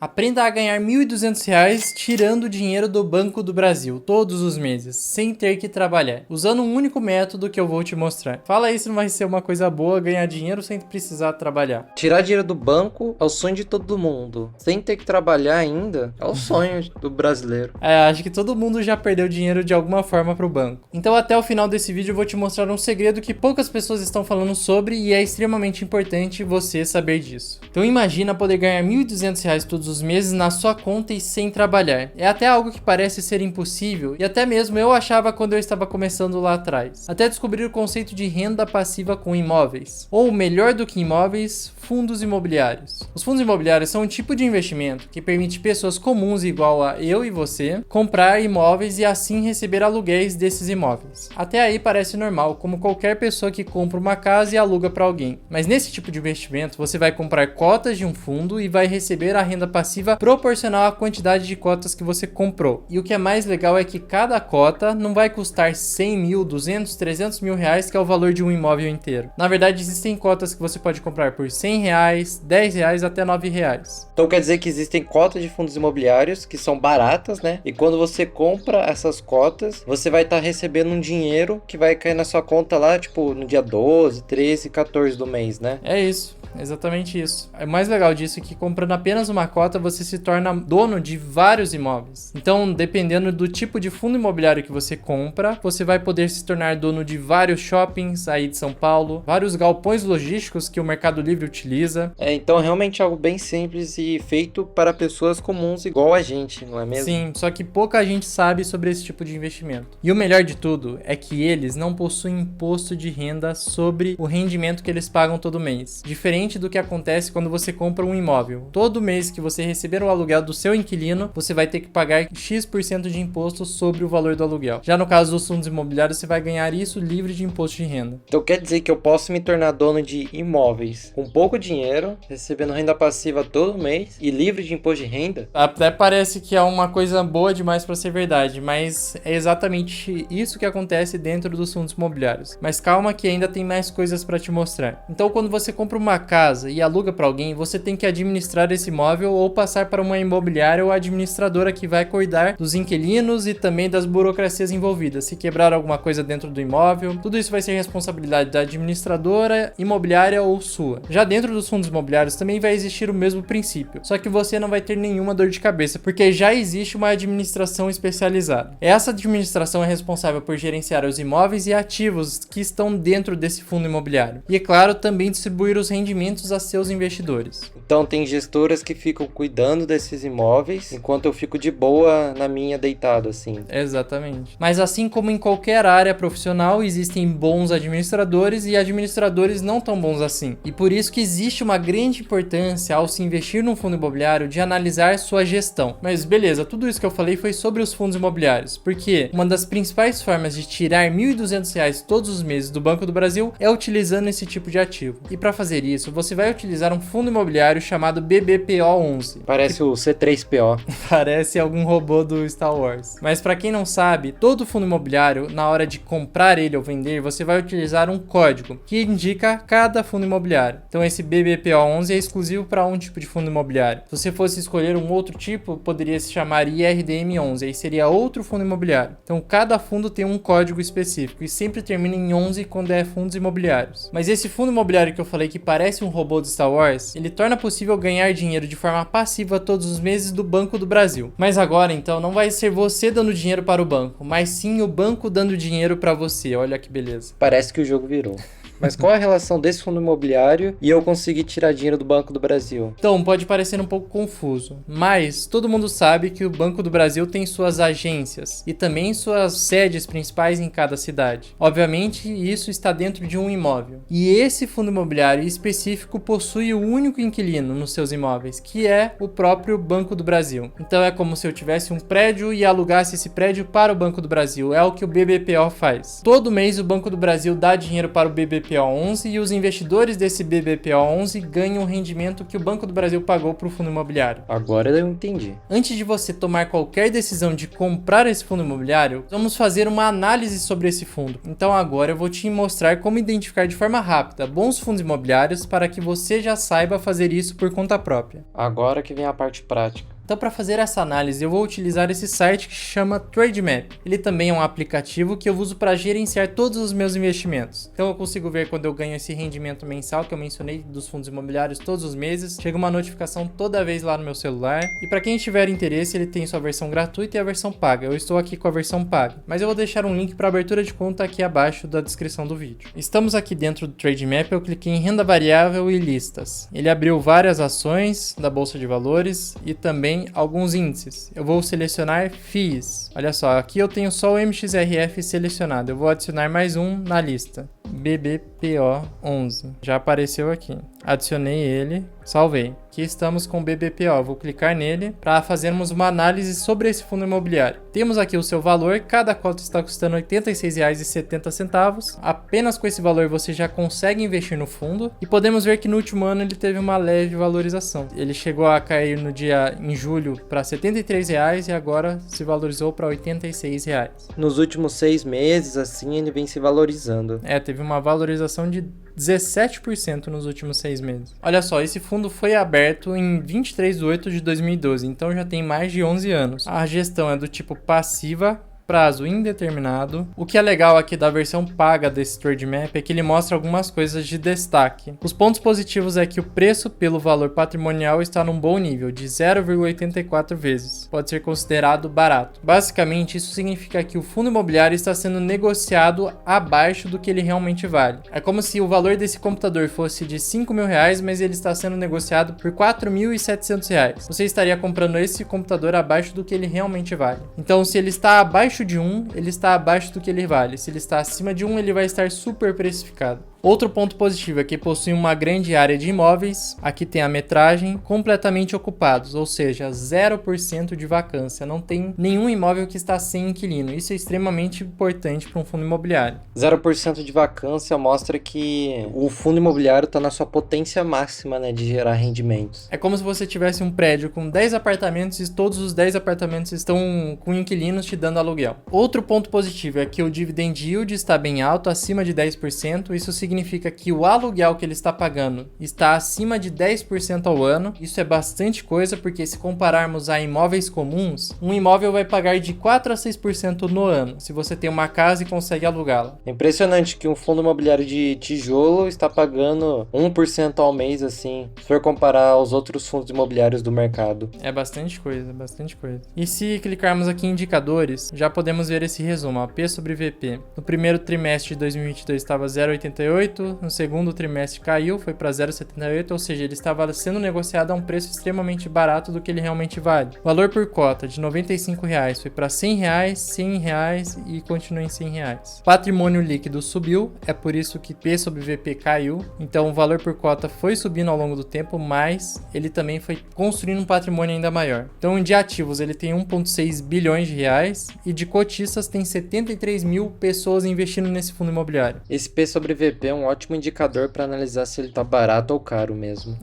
Aprenda a ganhar R$ 1.200 tirando dinheiro do Banco do Brasil todos os meses, sem ter que trabalhar, usando um único método que eu vou te mostrar. Fala aí se não vai ser uma coisa boa ganhar dinheiro sem precisar trabalhar. Tirar dinheiro do banco é o sonho de todo mundo. Sem ter que trabalhar ainda, é o sonho do brasileiro. Acho que todo mundo já perdeu dinheiro de alguma forma pro banco. Então até o final desse vídeo eu vou te mostrar um segredo que poucas pessoas estão falando sobre e é extremamente importante você saber disso. Então imagina poder ganhar R$ 1.200 todos os meses na sua conta e sem trabalhar. É até algo que parece ser impossível e até mesmo eu achava quando eu estava começando lá atrás. Até descobrir o conceito de renda passiva com imóveis. Ou melhor do que imóveis, fundos imobiliários. Os fundos imobiliários são um tipo de investimento que permite pessoas comuns igual a eu e você comprar imóveis e assim receber aluguéis desses imóveis. Até aí parece normal, como qualquer pessoa que compra uma casa e aluga para alguém. Mas nesse tipo de investimento você vai comprar cotas de um fundo e vai receber a renda passiva proporcional à quantidade de cotas que você comprou. E o que é mais legal é que cada cota não vai custar 100 mil, 200, 300 mil reais, que é o valor de um imóvel inteiro. Na verdade, existem cotas que você pode comprar por 100 reais, 10 reais até 9 reais. Então quer dizer que existem cotas de fundos imobiliários que são baratas, né? E quando você compra essas cotas, você vai estar recebendo um dinheiro que vai cair na sua conta lá, tipo, no dia 12, 13, 14 do mês, né? É isso. Exatamente isso. O mais legal disso é que comprando apenas uma cota, você se torna dono de vários imóveis. Então, dependendo do tipo de fundo imobiliário que você compra, você vai poder se tornar dono de vários shoppings aí de São Paulo, vários galpões logísticos que o Mercado Livre utiliza. Então realmente é algo bem simples e feito para pessoas comuns igual a gente, não é mesmo? Sim, só que pouca gente sabe sobre esse tipo de investimento. E o melhor de tudo é que eles não possuem imposto de renda sobre o rendimento que eles pagam todo mês. Diferente do que acontece quando você compra um imóvel. Todo mês que você receber o aluguel do seu inquilino, você vai ter que pagar X% de imposto sobre o valor do aluguel. Já no caso dos fundos imobiliários, você vai ganhar isso livre de imposto de renda. Então quer dizer que eu posso me tornar dono de imóveis com pouco dinheiro, recebendo renda passiva todo mês e livre de imposto de renda? Até parece que é uma coisa boa demais para ser verdade, mas é exatamente isso que acontece dentro dos fundos imobiliários. Mas calma que ainda tem mais coisas para te mostrar. Então quando você compra uma casa e aluga para alguém, você tem que administrar esse imóvel ou passar para uma imobiliária ou administradora que vai cuidar dos inquilinos e também das burocracias envolvidas. Se quebrar alguma coisa dentro do imóvel, tudo isso vai ser responsabilidade da administradora, imobiliária ou sua. Já dentro dos fundos imobiliários também vai existir o mesmo princípio, só que você não vai ter nenhuma dor de cabeça, porque já existe uma administração especializada. Essa administração é responsável por gerenciar os imóveis e ativos que estão dentro desse fundo imobiliário. E é claro, também distribuir os rendimentos a seus investidores. Então tem gestoras que ficam cuidando desses imóveis, enquanto eu fico de boa na minha deitado assim. Exatamente. Mas assim como em qualquer área profissional, existem bons administradores e administradores não tão bons assim. E por isso que existe uma grande importância ao se investir num fundo imobiliário de analisar sua gestão. Mas beleza, tudo isso que eu falei foi sobre os fundos imobiliários, porque uma das principais formas de tirar R$ 1.200 todos os meses do Banco do Brasil é utilizando esse tipo de ativo. E para fazer isso, você vai utilizar um fundo imobiliário chamado BBPO11. Parece o C3PO. Parece algum robô do Star Wars. Mas para quem não sabe, todo fundo imobiliário, na hora de comprar ele ou vender, você vai utilizar um código que indica cada fundo imobiliário. Então esse BBPO11 é exclusivo para um tipo de fundo imobiliário. Se você fosse escolher um outro tipo, poderia se chamar IRDM11, aí seria outro fundo imobiliário. Então cada fundo tem um código específico e sempre termina em 11 quando é fundos imobiliários. Mas esse fundo imobiliário que eu falei que parece um robô de Star Wars, ele torna possível ganhar dinheiro de forma passiva todos os meses do Banco do Brasil. Mas agora, então, não vai ser você dando dinheiro para o banco, mas sim o banco dando dinheiro para você. Olha que beleza. Parece que o jogo virou. Mas qual é a relação desse fundo imobiliário e eu conseguir tirar dinheiro do Banco do Brasil? Então, pode parecer um pouco confuso, mas todo mundo sabe que o Banco do Brasil tem suas agências e também suas sedes principais em cada cidade. Obviamente, isso está dentro de um imóvel. E esse fundo imobiliário específico possui o único inquilino nos seus imóveis, que é o próprio Banco do Brasil. Então, é como se eu tivesse um prédio e alugasse esse prédio para o Banco do Brasil. É o que o BBPO faz. Todo mês, o Banco do Brasil dá dinheiro para o BBPO BBPO11 e os investidores desse BBPO11 ganham o rendimento que o Banco do Brasil pagou para o fundo imobiliário. Agora eu entendi. Antes de você tomar qualquer decisão de comprar esse fundo imobiliário, vamos fazer uma análise sobre esse fundo. Então agora eu vou te mostrar como identificar de forma rápida bons fundos imobiliários para que você já saiba fazer isso por conta própria. Agora que vem a parte prática. Então, para fazer essa análise, eu vou utilizar esse site que se chama Trademap. Ele também é um aplicativo que eu uso para gerenciar todos os meus investimentos. Então, eu consigo ver quando eu ganho esse rendimento mensal que eu mencionei dos fundos imobiliários todos os meses. Chega uma notificação toda vez lá no meu celular. E para quem tiver interesse, ele tem sua versão gratuita e a versão paga. Eu estou aqui com a versão paga, mas eu vou deixar um link para abertura de conta aqui abaixo da descrição do vídeo. Estamos aqui dentro do Trademap, eu cliquei em renda variável e listas. Ele abriu várias ações da Bolsa de Valores e também alguns índices. Eu vou selecionar FIIs. Olha só, aqui eu tenho só o MXRF selecionado. Eu vou adicionar mais um na lista. BBPO11. Já apareceu aqui. Adicionei ele, salvei. Aqui estamos com o BBPO. Vou clicar nele para fazermos uma análise sobre esse fundo imobiliário. Temos aqui o seu valor. Cada cota está custando R$ 86,70. Apenas com esse valor você já consegue investir no fundo. E podemos ver que no último ano ele teve uma leve valorização. Ele chegou a cair em julho para R$ 73,00 e agora se valorizou para R$ 86,00. Nos últimos 6 meses, assim, ele vem se valorizando. Teve uma valorização de 17% nos últimos 6 meses. Olha só, esse fundo foi aberto em 23 de 8 de 2012, então já tem mais de 11 anos. A gestão é do tipo passiva, prazo indeterminado. O que é legal aqui da versão paga desse Trademap é que ele mostra algumas coisas de destaque. Os pontos positivos é que o preço pelo valor patrimonial está num bom nível, de 0,84 vezes. Pode ser considerado barato. Basicamente, isso significa que o fundo imobiliário está sendo negociado abaixo do que ele realmente vale. É como se o valor desse computador fosse de R$5.000, mas ele está sendo negociado por R$4.700. Você estaria comprando esse computador abaixo do que ele realmente vale. Então, se ele está abaixo de 1, ele está abaixo do que ele vale. Se ele está acima de 1, ele vai estar super precificado. Outro ponto positivo é que possui uma grande área de imóveis, aqui tem a metragem, completamente ocupados, ou seja, 0% de vacância, não tem nenhum imóvel que está sem inquilino, isso é extremamente importante para um fundo imobiliário. 0% de vacância mostra que o fundo imobiliário está na sua potência máxima, né, de gerar rendimentos. É como se você tivesse um prédio com 10 apartamentos e todos os 10 apartamentos estão com inquilinos te dando aluguel. Outro ponto positivo é que o dividend yield está bem alto, acima de 10%, isso significa que o aluguel que ele está pagando está acima de 10% ao ano. Isso é bastante coisa, porque se compararmos a imóveis comuns, um imóvel vai pagar de 4 a 6% no ano, se você tem uma casa e consegue alugá-la. É impressionante que um fundo imobiliário de tijolo está pagando 1% ao mês, assim, se for comparar aos outros fundos imobiliários do mercado. É bastante coisa, bastante coisa. E se clicarmos aqui em indicadores, já podemos ver esse resumo, ó, P sobre VP. No primeiro trimestre de 2022 estava 0,88, no segundo trimestre caiu, foi para 0,78, ou seja, ele estava sendo negociado a um preço extremamente barato do que ele realmente vale. Valor por cota de R$ 95,00 foi para R$ 100,00, R$100,00 e continua em R$ 100,00. Patrimônio líquido subiu, é por isso que P sobre VP caiu, então o valor por cota foi subindo ao longo do tempo, mas ele também foi construindo um patrimônio ainda maior. Então, de ativos ele tem 1,6 bilhões de reais e de cotistas tem 73 mil pessoas investindo nesse fundo imobiliário. Esse P sobre VP é um ótimo indicador para analisar se ele está barato ou caro mesmo.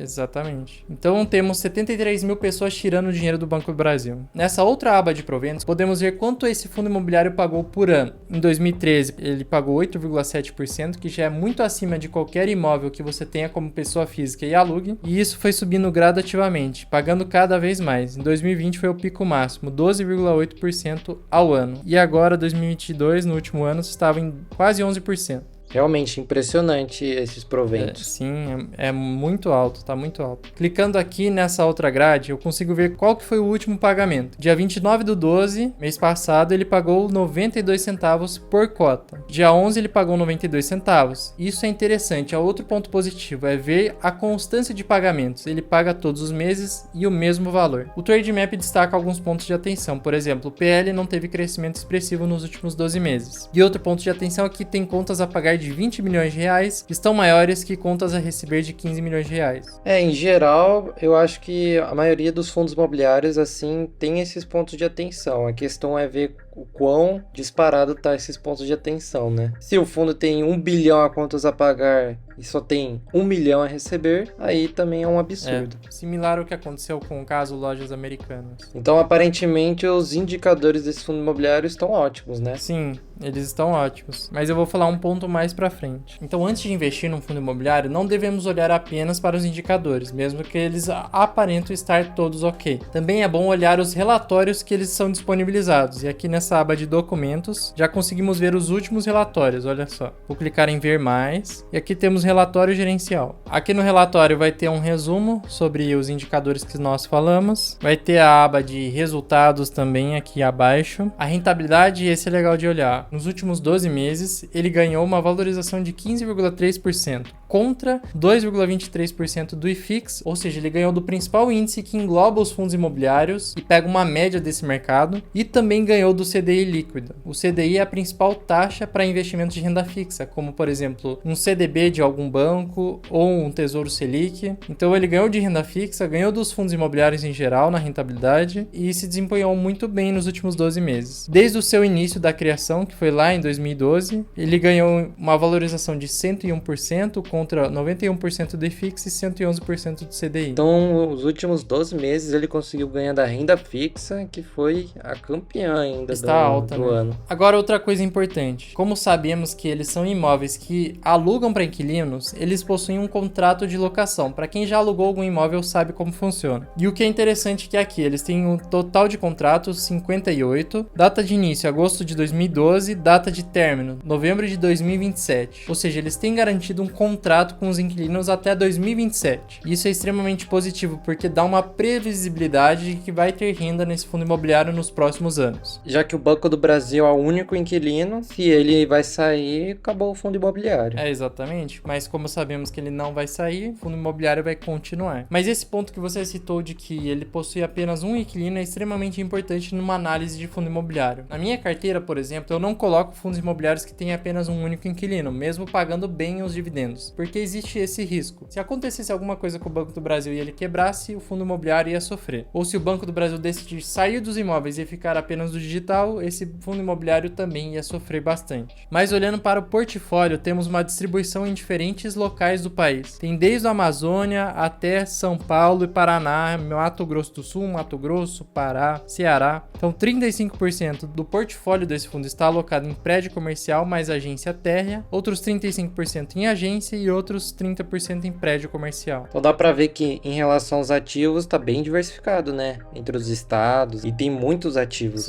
Exatamente. Então temos 73 mil pessoas tirando o dinheiro do Banco do Brasil. Nessa outra aba de proventos, podemos ver quanto esse fundo imobiliário pagou por ano. Em 2013, ele pagou 8,7%, que já é muito acima de qualquer imóvel que você tenha como pessoa física e alugue. E isso foi subindo gradativamente, pagando cada vez mais. Em 2020 foi o pico máximo, 12,8% ao ano. E agora, 2022, no último ano, estava em quase 11%. Realmente impressionante esses proventos. Sim, é muito alto, tá muito alto. Clicando aqui nessa outra grade, eu consigo ver qual que foi o último pagamento. Dia 29/12, mês passado, ele pagou 92 centavos por cota. Dia 11 ele pagou 92 centavos. Isso é interessante. Outro ponto positivo é ver a constância de pagamentos. Ele paga todos os meses e o mesmo valor. O Trademap destaca alguns pontos de atenção. Por exemplo, o PL não teve crescimento expressivo nos últimos 12 meses. E outro ponto de atenção é que tem contas a pagar de 20 milhões de reais estão maiores que contas a receber de 15 milhões de reais. Em geral, eu acho que a maioria dos fundos imobiliários, assim, tem esses pontos de atenção. A questão é ver o quão disparado tá esses pontos de atenção, né? Se o fundo tem 1 bilhão a contas a pagar e só tem 1 milhão a receber, aí também é um absurdo. Similar ao que aconteceu com o caso Lojas Americanas. Então, aparentemente, os indicadores desse fundo imobiliário estão ótimos, né? Sim, eles estão ótimos. Mas eu vou falar um ponto mais pra frente. Então, antes de investir num fundo imobiliário, não devemos olhar apenas para os indicadores, mesmo que eles aparentam estar todos ok. Também é bom olhar os relatórios que eles são disponibilizados. E aqui nessa aba de documentos, já conseguimos ver os últimos relatórios, olha só. Vou clicar em ver mais. E aqui temos relatório gerencial. Aqui no relatório vai ter um resumo sobre os indicadores que nós falamos. Vai ter a aba de resultados também aqui abaixo. A rentabilidade, esse é legal de olhar. Nos últimos 12 meses, ele ganhou uma valorização de 15,3%, contra 2,23% do IFIX, ou seja, ele ganhou do principal índice que engloba os fundos imobiliários e pega uma média desse mercado, e também ganhou do CDI líquido. O CDI é a principal taxa para investimentos de renda fixa, como por exemplo, um CDB de algum banco ou um Tesouro Selic. Então ele ganhou de renda fixa, ganhou dos fundos imobiliários em geral na rentabilidade e se desempenhou muito bem nos últimos 12 meses. Desde o seu início da criação, que foi lá em 2012, ele ganhou uma valorização de 101% contra 91% do IFIX e 111% do CDI. Então, os últimos 12 meses ele conseguiu ganhar da renda fixa, que foi a campeã ainda Está alta, do né? ano. Agora, outra coisa importante. Como sabemos que eles são imóveis que alugam para inquilinos, eles possuem um contrato de locação. Para quem já alugou algum imóvel sabe como funciona. E o que é interessante é que aqui eles têm um total de contratos 58, data de início agosto de 2012, data de término novembro de 2027. Ou seja, eles têm garantido um contrato com os inquilinos até 2027. Isso é extremamente positivo porque dá uma previsibilidade de que vai ter renda nesse fundo imobiliário nos próximos anos. Já que o Banco do Brasil é o único inquilino, se ele vai sair, acabou o fundo imobiliário. É, exatamente. Mas como sabemos que ele não vai sair, o fundo imobiliário vai continuar. Mas esse ponto que você citou de que ele possui apenas um inquilino é extremamente importante numa análise de fundo imobiliário. Na minha carteira, por exemplo, eu não coloco fundos imobiliários que têm apenas um único inquilino, mesmo pagando bem os dividendos, porque existe esse risco. Se acontecesse alguma coisa com o Banco do Brasil e ele quebrasse, o fundo imobiliário ia sofrer. Ou se o Banco do Brasil decidir sair dos imóveis e ficar apenas do digital, esse fundo imobiliário também ia sofrer bastante. Mas olhando para o portfólio, temos uma distribuição em diferentes locais do país. Tem desde a Amazônia até São Paulo e Paraná, Mato Grosso do Sul, Mato Grosso, Pará, Ceará. Então 35% do portfólio desse fundo está alocado em prédio comercial mais agência térrea, outros 35% em agência e outros 30% em prédio comercial. Então dá pra ver que em relação aos ativos tá bem diversificado, né? Entre os estados e tem muitos ativos.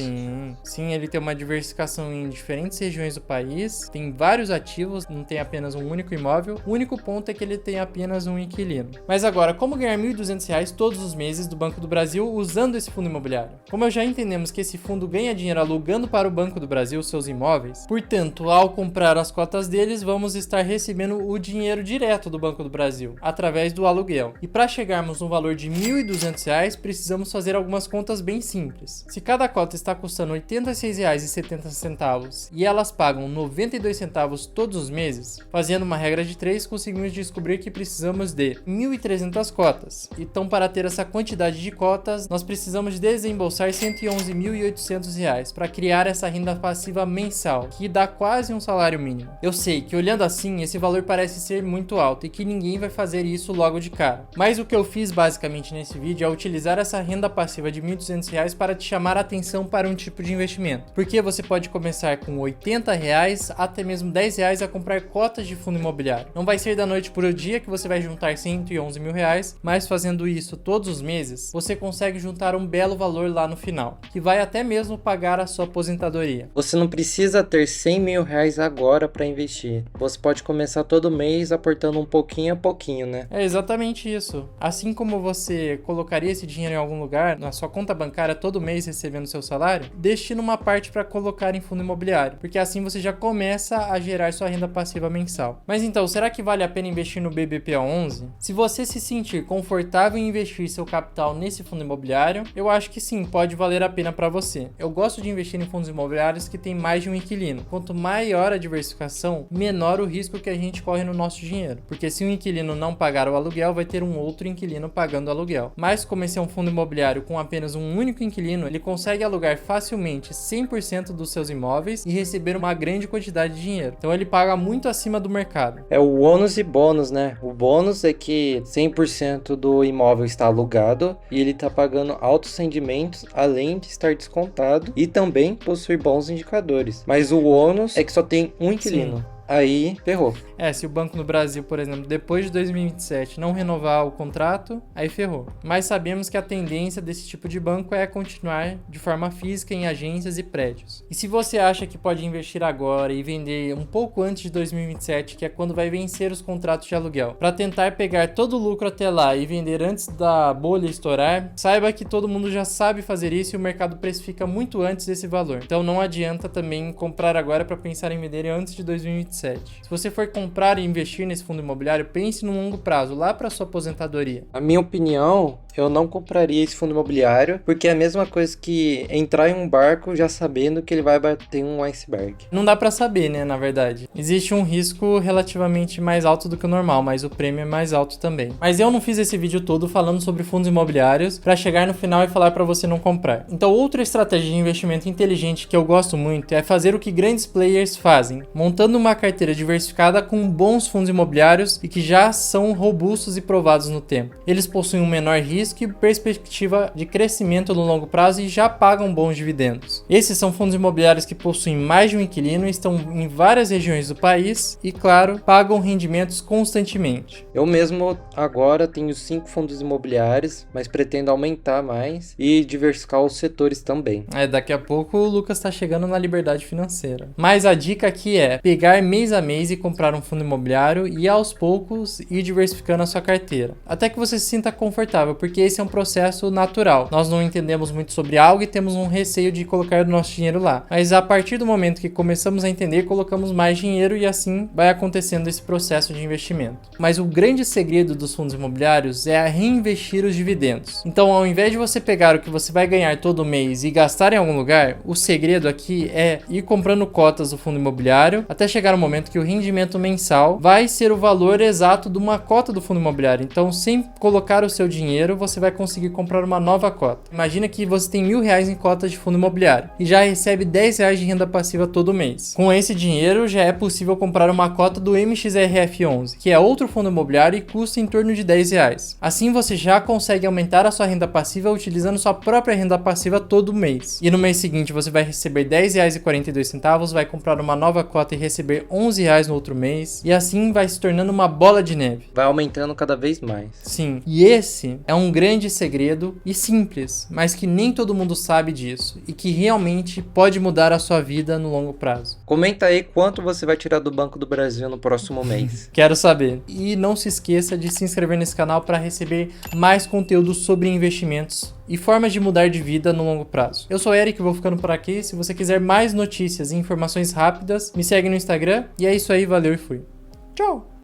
Sim, ele tem uma diversificação em diferentes regiões do país, tem vários ativos, não tem apenas um único imóvel. O único ponto é que ele tem apenas um inquilino. Mas agora, como ganhar R$ 1.200 todos os meses do Banco do Brasil usando esse fundo imobiliário? Como já entendemos que esse fundo ganha dinheiro alugando para o Banco do Brasil seus imóveis, portanto, ao comprar as cotas deles, vamos estar recebendo o dinheiro direto do Banco do Brasil, através do aluguel. E para chegarmos no valor de R$ 1.200, precisamos fazer algumas contas bem simples. Se cada cota está custando R$ 86,70 e elas pagam 92 centavos todos os meses, fazendo uma regra de 3, conseguimos descobrir que precisamos de 1.300 cotas. Então, para ter essa quantidade de cotas, nós precisamos de desembolsar R$ 111.800 para criar essa renda passiva mensal, que dá quase um salário mínimo. Eu sei que olhando assim, esse valor parece ser muito alto e que ninguém vai fazer isso logo de cara. Mas o que eu fiz basicamente nesse vídeo é utilizar essa renda passiva de R$ 1.200 para te chamar a atenção para um tipo de investimento. Porque você pode começar com R$ 80 até mesmo R$ 10 a comprar cotas de fundo imobiliário. Não vai ser da noite para o dia que você vai juntar 111 mil reais, mas fazendo isso todos os meses, você consegue juntar um belo valor lá no final, que vai até mesmo pagar a sua aposentadoria. Você não precisa ter 100 mil reais agora para investir. Você pode começar todo mês aportando um pouquinho a pouquinho, né? É exatamente isso. Assim como você colocaria esse dinheiro em algum lugar, na sua conta bancária todo mês recebendo seu salário, destina uma parte para colocar em fundo imobiliário, porque assim você já começa a gerar sua renda passiva mensal. Mas então, será que vale a pena investir no BBPA11? Se você se sentir confortável em investir seu capital nesse fundo imobiliário, eu acho que sim, pode valer a pena para você. Eu gosto de investir em fundos imobiliários que tem mais de um inquilino. Quanto maior a diversificação, menor o risco que a gente corre no nosso dinheiro. Porque se um inquilino não pagar o aluguel, vai ter um outro inquilino pagando o aluguel. Mas como esse é um fundo imobiliário com apenas um único inquilino, ele consegue alugar facilmente praticamente 100% dos seus imóveis e receber uma grande quantidade de dinheiro. Então ele paga muito acima do mercado. É o ônus e bônus, né? O bônus é que 100% do imóvel está alugado e ele está pagando altos rendimentos, além de estar descontado e também possui bons indicadores. Mas o ônus é que só tem um inquilino. Sim. Aí ferrou. Se o banco no Brasil, por exemplo, depois de 2027 não renovar o contrato, aí ferrou. Mas sabemos que a tendência desse tipo de banco é continuar de forma física em agências e prédios. E se você acha que pode investir agora e vender um pouco antes de 2027, que é quando vai vencer os contratos de aluguel, para tentar pegar todo o lucro até lá e vender antes da bolha estourar, saiba que todo mundo já sabe fazer isso e o mercado precifica muito antes desse valor. Então não adianta também comprar agora para pensar em vender antes de 2027. Se você for comprar e investir nesse fundo imobiliário, pense no longo prazo, lá para sua aposentadoria. A minha opinião, eu não compraria esse fundo imobiliário, porque é a mesma coisa que entrar em um barco já sabendo que ele vai bater um iceberg. Não dá para saber, né, na verdade. Existe um risco relativamente mais alto do que o normal, mas o prêmio é mais alto também. Mas eu não fiz esse vídeo todo falando sobre fundos imobiliários para chegar no final e falar para você não comprar. Então, outra estratégia de investimento inteligente que eu gosto muito é fazer o que grandes players fazem, montando uma carteira diversificada com bons fundos imobiliários e que já são robustos e provados no tempo. Eles possuem um menor risco e perspectiva de crescimento no longo prazo e já pagam bons dividendos. Esses são fundos imobiliários que possuem mais de um inquilino, estão em várias regiões do país e, claro, pagam rendimentos constantemente. Eu mesmo agora tenho 5 fundos imobiliários, mas pretendo aumentar mais e diversificar os setores também. Daqui a pouco o Lucas está chegando na liberdade financeira. Mas a dica aqui é pegar mês a mês e comprar um fundo imobiliário e aos poucos ir diversificando a sua carteira. Até que você se sinta confortável, porque esse é um processo natural. Nós não entendemos muito sobre algo e temos um receio de colocar o nosso dinheiro lá. Mas a partir do momento que começamos a entender, colocamos mais dinheiro e assim vai acontecendo esse processo de investimento. Mas o grande segredo dos fundos imobiliários é a reinvestir os dividendos. Então, ao invés de você pegar o que você vai ganhar todo mês e gastar em algum lugar, o segredo aqui é ir comprando cotas do fundo imobiliário até chegar no momento que o rendimento mensal vai ser o valor exato de uma cota do fundo imobiliário. Então, sem colocar o seu dinheiro, você vai conseguir comprar uma nova cota. Imagina que você tem R$1.000 em cotas de fundo imobiliário e já recebe R$10 de renda passiva todo mês. Com esse dinheiro, já é possível comprar uma cota do MXRF11, que é outro fundo imobiliário e custa em torno de R$10. Assim, você já consegue aumentar a sua renda passiva utilizando sua própria renda passiva todo mês. E no mês seguinte, você vai receber R$10,42, vai comprar uma nova cota e receber R$11 no outro mês. E assim vai se tornando uma bola de neve. Vai aumentando cada vez mais. Sim, e esse é um grande segredo e simples, mas que nem todo mundo sabe disso e que realmente pode mudar a sua vida no longo prazo. Comenta aí quanto você vai tirar do Banco do Brasil no próximo mês. Quero saber. E não se esqueça de se inscrever nesse canal para receber mais conteúdo sobre investimentos e formas de mudar de vida no longo prazo. Eu sou o Eric, vou ficando por aqui. Se você quiser mais notícias e informações rápidas, me segue no Instagram. E é isso aí, valeu e fui. Tchau!